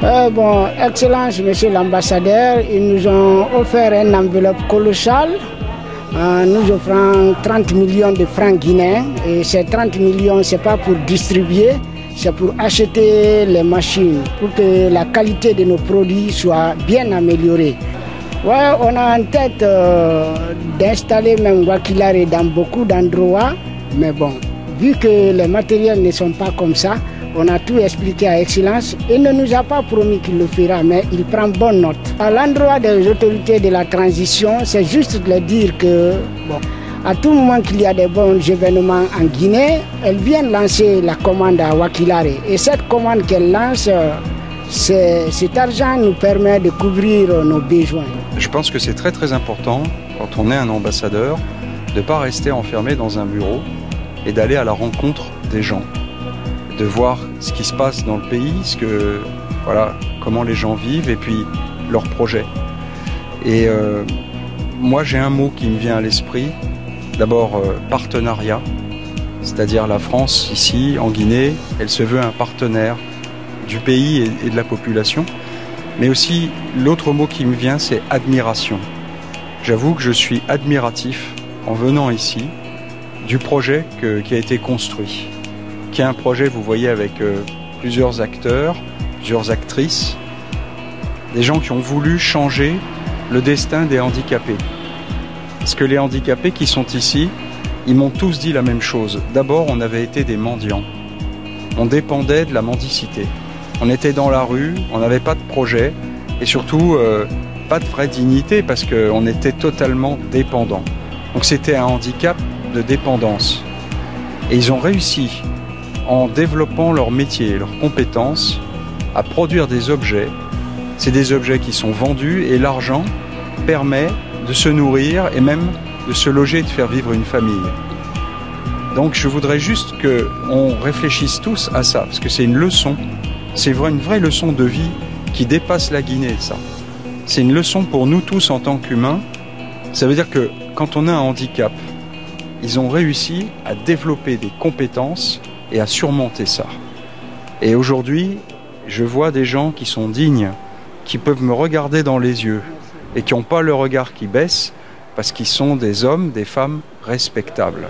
Bon, Excellence, Monsieur l'ambassadeur, ils nous ont offert une enveloppe colossale, nous offrant 30 millions de francs guinéens. Et ces 30 millions, ce n'est pas pour distribuer, c'est pour acheter les machines, pour que la qualité de nos produits soit bien améliorée. Ouais, on a en tête d'installer même Wakilare dans beaucoup d'endroits, mais bon, vu que les matériels ne sont pas comme ça, on a tout expliqué à Excellence. Il ne nous a pas promis qu'il le fera, mais il prend bonne note. À l'endroit des autorités de la transition, c'est juste de leur dire que, bon, à tout moment qu'il y a des bons événements en Guinée, elles viennent lancer la commande à Wakilare. Et cette commande qu'elles lancent, cet argent nous permet de couvrir nos besoins. Je pense que c'est très important, quand on est un ambassadeur, de ne pas rester enfermé dans un bureau et d'aller à la rencontre des gens, de voir ce qui se passe dans le pays, comment les gens vivent et puis leurs projets. Et moi j'ai un mot qui me vient à l'esprit, d'abord partenariat, c'est-à-dire la France ici en Guinée, elle se veut un partenaire du pays et de la population, mais aussi l'autre mot qui me vient c'est admiration. J'avoue que je suis admiratif en venant ici du projet qui a été construit, qui est un projet, vous voyez, avec plusieurs acteurs, plusieurs actrices, des gens qui ont voulu changer le destin des handicapés. Parce que les handicapés qui sont ici, ils m'ont tous dit la même chose. D'abord, on avait été des mendiants. On dépendait de la mendicité. On était dans la rue, on n'avait pas de projet et surtout pas de vraie dignité parce qu'on était totalement dépendants. Donc c'était un handicap de dépendance. Et ils ont réussi, en développant leur métier, leurs compétences, à produire des objets. C'est des objets qui sont vendus et l'argent permet de se nourrir et même de se loger et de faire vivre une famille. Donc je voudrais juste qu'on réfléchisse tous à ça, parce que c'est une leçon, c'est une vraie leçon de vie qui dépasse la Guinée, ça. C'est une leçon pour nous tous en tant qu'humains. Ça veut dire que quand on a un handicap, ils ont réussi à développer des compétences et à surmonter ça. Et aujourd'hui, je vois des gens qui sont dignes, qui peuvent me regarder dans les yeux et qui n'ont pas le regard qui baisse parce qu'ils sont des hommes, des femmes respectables.